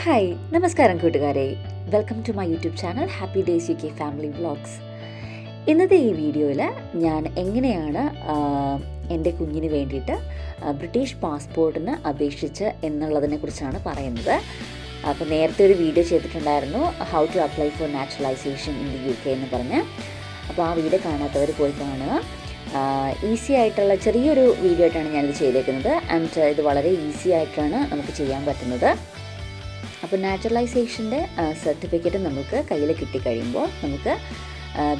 Hi നമസ്കാരം കൂട്ടുകാരെ, welcome to my YouTube channel happy days UK family vlogs. ഇന്നത്തെ ഈ വീഡിയോയിൽ ഞാൻ എങ്ങനെയാണ് എൻ്റെ കുഞ്ഞിന് വേണ്ടിയിട്ട് ബ്രിട്ടീഷ് പാസ്പോർട്ടിന് അപേക്ഷിച്ച് എന്നുള്ളതിനെക്കുറിച്ചാണ് പറയുന്നത്. അപ്പോൾ നേരത്തെ ഒരു വീഡിയോ ചെയ്തിട്ടുണ്ടായിരുന്നു, how to apply for naturalisation in the UK എന്ന് പറഞ്ഞ്. അപ്പോൾ ആ വീഡിയോ കാണാത്തവർ പോയി കാണുക. ഈസി ആയിട്ടുള്ള ചെറിയൊരു വീഡിയോ ആയിട്ടാണ് ഞാനിത് ചെയ്തേക്കുന്നത്. ആൻഡ് ഇത് വളരെ ഈസി ആയിട്ടാണ് നമുക്ക് ചെയ്യാൻ പറ്റുന്നത്. അപ്പോൾ നാച്ചുറലൈസേഷൻ്റെ സർട്ടിഫിക്കറ്റ് നമുക്ക് കയ്യിൽ കിട്ടിക്കഴിയുമ്പോൾ നമുക്ക്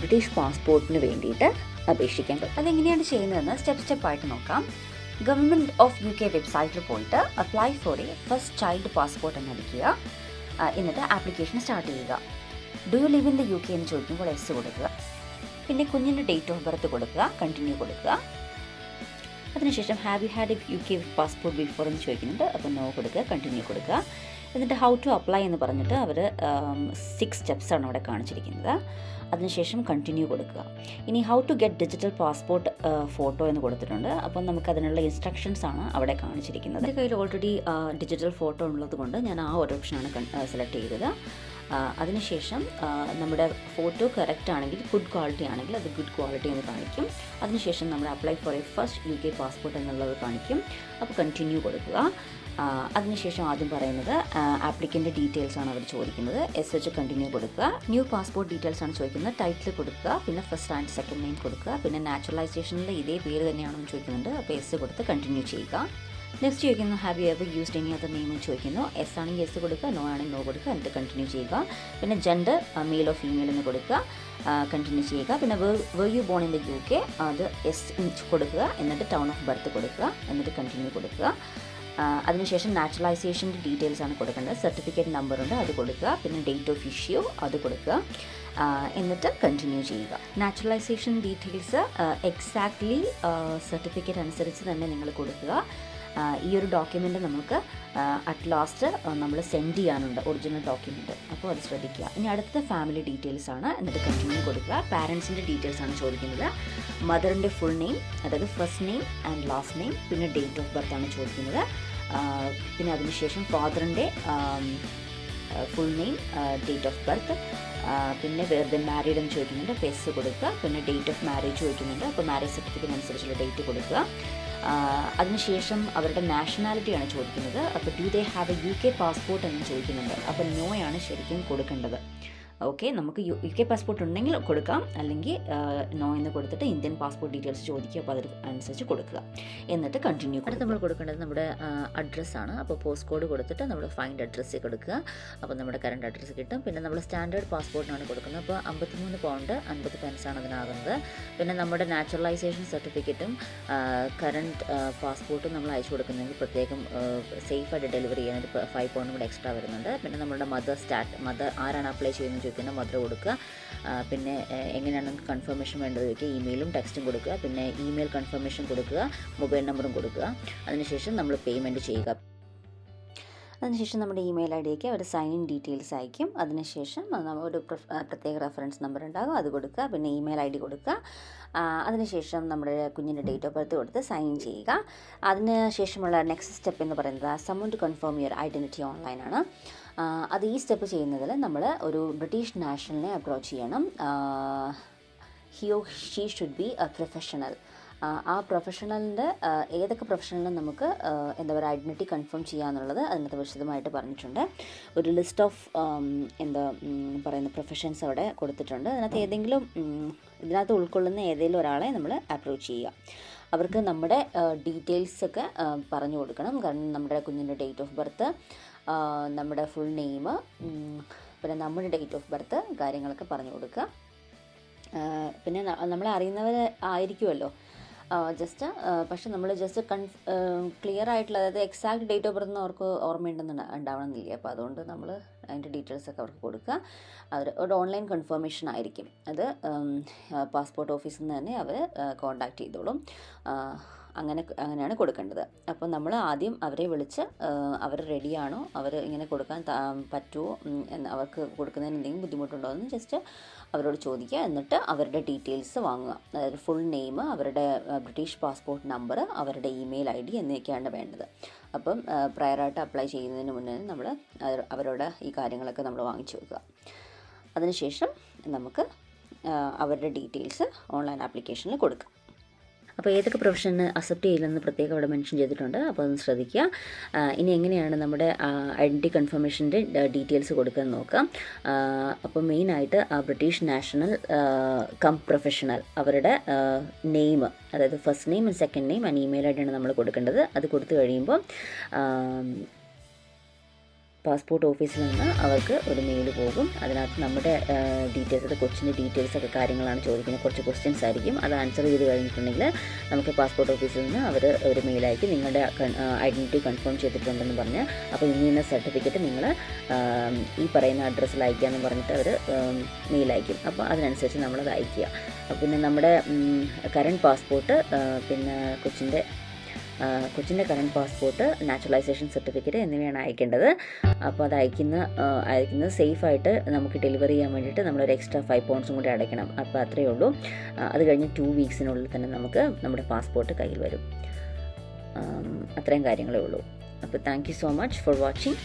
ബ്രിട്ടീഷ് പാസ്പോർട്ടിന് വേണ്ടിയിട്ട് അപേക്ഷിക്കാൻ പറ്റും. അതെങ്ങനെയാണ് ചെയ്യുന്നതെന്ന് സ്റ്റെപ്പായിട്ട് നോക്കാം. ഗവൺമെൻറ് ഓഫ് UK വെബ്സൈറ്റിൽ പോയിട്ട് apply for A first child passport എന്ന് അടിക്കുക. എന്നിട്ട് ആപ്ലിക്കേഷൻ സ്റ്റാർട്ട് ചെയ്യുക. Do you live in the UK എന്ന് ചോദിക്കുമ്പോൾ എസ് കൊടുക്കുക. പിന്നെ കുഞ്ഞിൻ്റെ ഡേറ്റ് ഓഫ് ബർത്ത് കൊടുക്കുക, കണ്ടിന്യൂ കൊടുക്കുക. അതിനുശേഷം have you had A UK passport before എന്ന് ചോദിക്കുന്നുണ്ട്, അപ്പോൾ നോ കൊടുക്കുക, കണ്ടിന്യൂ കൊടുക്കുക. എന്നിട്ട് ഹൗ ടു അപ്ലൈ എന്ന് പറഞ്ഞിട്ട് അവർ 6 സ്റ്റെപ്സാണ് അവിടെ കാണിച്ചിരിക്കുന്നത്. അതിനുശേഷം കണ്ടിന്യൂ കൊടുക്കുക. ഇനി how to get digital passport photo എന്ന് കൊടുത്തിട്ടുണ്ട്. അപ്പം നമുക്ക് അതിനുള്ള ഇൻസ്ട്രക്ഷൻസ് ആണ് അവിടെ കാണിച്ചിരിക്കുന്നത്. എൻ്റെ കയ്യിൽ ഓൾറെഡി ഡിജിറ്റൽ ഫോട്ടോ ഉള്ളത് കൊണ്ട് ഞാൻ ആ ഒരു ഓപ്ഷനാണ് സെലക്ട് ചെയ്തത്. അതിനുശേഷം നമ്മുടെ ഫോട്ടോ കറക്റ്റ് ആണെങ്കിൽ, ഗുഡ് ക്വാളിറ്റി ആണെങ്കിൽ അത് ഗുഡ് ക്വാളിറ്റി എന്ന് കാണിക്കും. അതിനുശേഷം നമ്മൾ apply for A first UK passport എന്നുള്ളത് കാണിക്കും. അപ്പോൾ കണ്ടിന്യൂ കൊടുക്കുക. അതിനുശേഷം ആദ്യം പറയുന്നത് ആപ്ലിക്കൻ്റെ ഡീറ്റെയിൽസ് ആണ് അവർ ചോദിക്കുന്നത്. എസ് വെച്ച് കണ്ടിന്യൂ കൊടുക്കുക. ന്യൂ പാസ്പോർട്ട് ഡീറ്റെയിൽസ് ആണ് ചോദിക്കുന്നത്. ടൈറ്റിൽ കൊടുക്കുക. പിന്നെ ഫസ്റ്റ് ആൻഡ് സെക്കൻഡ് നെയിം കൊടുക്കുക. പിന്നെ നാച്ചുറലൈസേഷനിൽ ഇതേ പേര് തന്നെയാണെന്ന് ചോദിക്കുന്നുണ്ട്, അപ്പോൾ എസ് കൊടുത്ത് കണ്ടിന്യൂ ചെയ്യുക. നെക്സ്റ്റ് ചോദിക്കുന്നു have you ever used any other name എന്ന് ചോദിക്കുന്നു. എസ് ആണെങ്കിൽ എസ് കൊടുക്കുക, നോ ആണെങ്കിൽ നോ കൊടുക്കുക, എന്നിട്ട് കണ്ടിന്യൂ ചെയ്യുക. പിന്നെ ജെൻഡർ മെയിൽ ഓർ ഫീമെയിൽ എന്ന് കൊടുക്കുക, കണ്ടിന്യൂ ചെയ്യുക. പിന്നെ where you born in the UK അത് എസ് കൊടുക്കുക. എന്നിട്ട് ടൗൺ ഓഫ് ബർത്ത് കൊടുക്കുക, എന്നിട്ട് കണ്ടിന്യൂ കൊടുക്കുക. അതിനുശേഷം നാച്ചുറലൈസേഷൻ്റെ ഡീറ്റെയിൽസ് ആണ് കൊടുക്കേണ്ടത്. സർട്ടിഫിക്കറ്റ് നമ്പർ ഉണ്ട്, അത് കൊടുക്കുക. പിന്നെ ഡേറ്റ് ഓഫ് ഇഷ്യൂ അത് കൊടുക്കുക. എന്നിട്ട് കണ്ടിന്യൂ ചെയ്യുക. നാച്ചുറലൈസേഷൻ ഡീറ്റെയിൽസ് എക്സാക്ട്ലി സർട്ടിഫിക്കറ്റ് അനുസരിച്ച് തന്നെ നിങ്ങൾ കൊടുക്കുക. ഈ ഒരു ഡോക്യുമെൻ്റ് നമുക്ക് അറ്റ് ലാസ്റ്റ് നമ്മൾ സെൻഡ് ചെയ്യാനുണ്ട്, ഒറിജിനൽ ഡോക്യുമെൻറ്റ്, അപ്പോൾ അത് ശ്രദ്ധിക്കുക. ഇനി അടുത്ത ഫാമിലി ഡീറ്റെയിൽസ് ആണ്, എന്നിട്ട് കണ്ടിന്യൂ കൊടുക്കുക. പാരൻസിൻ്റെ ഡീറ്റെയിൽസ് ആണ് ചോദിക്കുന്നത്. മദറിൻ്റെ ഫുൾ നെയിം, അതായത് first name and last name, പിന്നെ ഡേറ്റ് ഓഫ് ബർത്ത് ആണ് ചോദിക്കുന്നത്. പിന്നെ അതിനുശേഷം ഫാദറിൻ്റെ full name, date of birth, പിന്നെ വെറുതെ മാരീഡ് എന്ന് ചോദിക്കുന്നുണ്ട്, അപ്പോൾ എസ് കൊടുക്കുക. പിന്നെ ഡേറ്റ് ഓഫ് മാരേജ് ചോദിക്കുന്നുണ്ട്, അപ്പോൾ മാരേജ് സർട്ടിഫിക്കറ്റ് അനുസരിച്ചുള്ള ഡേറ്റ് കൊടുക്കുക. അതിനുശേഷം അവരുടെ നാഷണാലിറ്റിയാണ് ചോദിക്കുന്നത്. അപ്പോൾ do they have A UK passport എന്ന് ചോദിക്കുന്നുണ്ട്, അപ്പോൾ നോയാണ് ശരിക്കും കൊടുക്കേണ്ടത്. ഓക്കെ, നമുക്ക് UK പാസ്പോർട്ട് ഉണ്ടെങ്കിൽ കൊടുക്കാം, അല്ലെങ്കിൽ നോ എന്ന് കൊടുത്തിട്ട് ഇന്ത്യൻ പാസ്പോർട്ട് ഡീറ്റെയിൽസ് ചോദിക്കുക, അപ്പോൾ അതിനനുസരിച്ച് കൊടുക്കുക. എന്നിട്ട് കണ്ടിന്യൂ. അടുത്ത് നമ്മൾ കൊടുക്കേണ്ടത് നമ്മുടെ അഡ്രസ്സാണ്. അപ്പോൾ പോസ്റ്റ് കോഡ് കൊടുത്തിട്ട് നമ്മൾ ഫൈൻഡ് അഡ്രസ്സ് കൊടുക്കുക. അപ്പോൾ നമ്മുടെ കറണ്ട് അഡ്രസ്സ് കിട്ടും. പിന്നെ നമ്മൾ സ്റ്റാൻഡേർഡ് പാസ്പോർട്ടിനാണ് കൊടുക്കുന്നത്. അപ്പോൾ 53 പൗണ്ട് 50 പെൻസാണ് അതിനാകുന്നത്. പിന്നെ നമ്മുടെ നാച്ചുറലൈസേഷൻ സർട്ടിഫിക്കറ്റും കറണ്ട് പാസ്പോർട്ടും നമ്മൾ അയച്ചു കൊടുക്കുന്നെങ്കിൽ പ്രത്യേകം സേഫായിട്ട് ഡെലിവറി ചെയ്യാൻ ഒരു 5 പൗണ്ടും കൂടെ എക്സ്ട്രാ വരുന്നുണ്ട്. പിന്നെ നമ്മുടെ മദർ ആരാണ് അപ്ലൈ ചെയ്യുന്നത് ചോദിക്കുന്ന മദർ കൊടുക്കുക. പിന്നെ എങ്ങനെയാണ് കൺഫർമേഷൻ വേണ്ടത് ചോദിക്കുക, ഇമെയിലും ടെക്സ്റ്റും കൊടുക്കുക. പിന്നെ ഇമെയിൽ കൺഫർമേഷൻ കൊടുക്കുക, മൊബൈൽ നമ്പറും കൊടുക്കുക. അതിനുശേഷം നമ്മൾ പേയ്മെൻറ്റ് ചെയ്യുക. അതിനുശേഷം നമ്മുടെ ഇമെയിൽ IDക്ക് അവർ സൈൻ ഇൻ ഡീറ്റെയിൽസ് അയക്കും. അതിനുശേഷം ഒരു പ്രത്യേക റെഫറൻസ് നമ്പർ ഉണ്ടാകും, അത് കൊടുക്കുക. പിന്നെ ഇമെയിൽ ID കൊടുക്കുക. അതിനുശേഷം നമ്മുടെ കുഞ്ഞിൻ്റെ ഡേറ്റ് ഓഫ് ബർത്ത് കൊടുത്ത് സൈൻ ഇൻ ചെയ്യുക. അതിനുശേഷമുള്ള നെക്സ്റ്റ് സ്റ്റെപ്പ് എന്ന് പറയുന്നത് summon to confirm your identity ഓൺലൈനാണ്. അത് ഈ സ്റ്റെപ്പ് ചെയ്യുന്നതിൽ നമ്മൾ ഒരു ബ്രിട്ടീഷ് നാഷണലിനെ അപ്രോച്ച് ചെയ്യണം. He or she should be a professional. ആ പ്രൊഫഷണലിൻ്റെ ഏതൊക്കെ പ്രൊഫഷണലിനും നമുക്ക് എന്താ പറയുക ഐഡൻറ്റിറ്റി കൺഫേം ചെയ്യാന്നുള്ളത് അതിനകത്ത് വിശദമായിട്ട് പറഞ്ഞിട്ടുണ്ട്. ഒരു ലിസ്റ്റ് ഓഫ് എന്താ പറയുന്ന പ്രൊഫഷൻസ് അവിടെ കൊടുത്തിട്ടുണ്ട്. ഇതിനകത്ത് ഉൾക്കൊള്ളുന്ന ഏതെങ്കിലും ഒരാളെ നമ്മൾ അപ്രോച്ച് ചെയ്യുക. അവർക്ക് നമ്മുടെ ഡീറ്റെയിൽസൊക്കെ പറഞ്ഞു കൊടുക്കണം. കാരണം നമ്മുടെ കുഞ്ഞിൻ്റെ ഡേറ്റ് ഓഫ് ബർത്ത്, നമ്മുടെ ഫുൾ നെയിം, പിന്നെ നമ്മുടെ ഡേറ്റ് ഓഫ് ബർത്ത് കാര്യങ്ങളൊക്കെ പറഞ്ഞു കൊടുക്കുക. പിന്നെ നമ്മളെ അറിയുന്നവർ ആയിരിക്കുമല്ലോ പക്ഷെ നമ്മൾ ജസ്റ്റ് ക്ലിയർ ആയിട്ടുള്ള, അതായത് എക്സാക്ട് ഡേറ്റ് ഓഫ് ബർത്ത് അവർക്ക് ഉണ്ടാവണമെന്നില്ല. അപ്പോൾ അതുകൊണ്ട് നമ്മൾ അതിൻ്റെ ഡീറ്റെയിൽസൊക്കെ അവർക്ക് കൊടുക്കുക. ഒരു ഓൺലൈൻ കൺഫർമേഷൻ ആയിരിക്കും അത്. പാസ്പോർട്ട് ഓഫീസിൽ നിന്ന് തന്നെ അവർ കോൺടാക്റ്റ് ചെയ്തോളും. അങ്ങനെയാണ് കൊടുക്കേണ്ടത്. അപ്പോൾ നമ്മൾ ആദ്യം അവരെ വിളിച്ച് അവർ റെഡിയാണോ, അവർ ഇങ്ങനെ കൊടുക്കാൻ പറ്റുമോ, അവർക്ക് കൊടുക്കുന്നതിന് എന്തെങ്കിലും ബുദ്ധിമുട്ടുണ്ടോ എന്ന് ജസ്റ്റ് അവരോട് ചോദിക്കുക. എന്നിട്ട് അവരുടെ ഡീറ്റെയിൽസ് വാങ്ങുക. അതായത് ഫുൾ നെയിം, അവരുടെ ബ്രിട്ടീഷ് പാസ്പോർട്ട് നമ്പർ, അവരുടെ ഇമെയിൽ ID എന്നിവയൊക്കെയാണ് വേണ്ടത്. അപ്പം പ്രയറായിട്ട് അപ്ലൈ ചെയ്യുന്നതിന് മുന്നേ നമ്മൾ അവരോട് ഈ കാര്യങ്ങളൊക്കെ നമ്മൾ വാങ്ങിച്ചു വെക്കുക. അതിനുശേഷം നമുക്ക് അവരുടെ ഡീറ്റെയിൽസ് ഓൺലൈൻ ആപ്ലിക്കേഷനിൽ കൊടുക്കാം. അപ്പോൾ ഏതൊക്കെ പ്രൊഫഷന് അക്സെപ്റ്റ് ചെയ്യില്ലെന്ന് പ്രത്യേകം അവിടെ മെൻഷൻ ചെയ്തിട്ടുണ്ട്. അപ്പോൾ അതൊന്ന് ശ്രദ്ധിക്കുക. ഇനി എങ്ങനെയാണ് നമ്മുടെ ഐഡൻറ്റിറ്റി കൺഫർമേഷൻ്റെ ഡീറ്റെയിൽസ് കൊടുക്കാൻ നോക്കാം. അപ്പോൾ മെയിനായിട്ട് ബ്രിട്ടീഷ് നാഷണൽ പ്രൊഫഷണൽ അവരുടെ നെയിം, അതായത് first name and second name and email I ഡിയാണ് നമ്മൾ കൊടുക്കേണ്ടത്. അത് കൊടുത്തു കഴിയുമ്പോൾ പാസ്പോർട്ട് ഓഫീസിൽ നിന്ന് അവർക്ക് ഒരു മെയിൽ പോകും. അതിനകത്ത് നമ്മുടെ ഡീറ്റെയിൽസ്, അത് കൊച്ചിൻ്റെ ഡീറ്റെയിൽസൊക്കെ കാര്യങ്ങളാണ് ചോദിക്കുന്നത്. കുറച്ച് ക്വസ്റ്റ്യൻസ് ആയിരിക്കും. അത് ആൻസർ ചെയ്ത് കഴിഞ്ഞിട്ടുണ്ടെങ്കിൽ നമുക്ക് പാസ്പോർട്ട് ഓഫീസിൽ നിന്ന് അവർ ഒരു മെയിലായിരിക്കും, നിങ്ങളുടെ ഐഡൻറ്റിറ്റി കൺഫേം ചെയ്തിട്ടുണ്ടെന്ന് പറഞ്ഞ്. അപ്പോൾ ഇന്ന സർട്ടിഫിക്കറ്റ് നിങ്ങൾ ഈ പറയുന്ന അഡ്രസ്സിൽ അയക്കുകയെന്ന് പറഞ്ഞിട്ട് അവർ മെയിലയക്കും. അപ്പോൾ അതിനനുസരിച്ച് നമ്മളത് അയക്കുക. പിന്നെ നമ്മുടെ കറണ്ട് പാസ്പോർട്ട്, പിന്നെ കൊച്ചിൻ്റെ കറണ്ട് പാസ്പോർട്ട്, നാച്ചുറലൈസേഷൻ സർട്ടിഫിക്കറ്റ് എന്നിവയാണ് അയക്കേണ്ടത്. അപ്പോൾ അത് അയക്കുന്നത് സേഫായിട്ട് നമുക്ക് ഡെലിവറി ചെയ്യാൻ വേണ്ടിയിട്ട് നമ്മളൊരു എക്സ്ട്രാ 5 പൗണ്ട്സും കൂടി അടയ്ക്കണം. അപ്പോൾ അത്രയേ ഉള്ളൂ. അത് കഴിഞ്ഞ് 2 വീക്സിനുള്ളിൽ തന്നെ നമുക്ക് നമ്മുടെ പാസ്പോർട്ട് കയ്യിൽ വരും. അത്രയും കാര്യങ്ങളേ ഉള്ളൂ. അപ്പോൾ thank you so much for watching.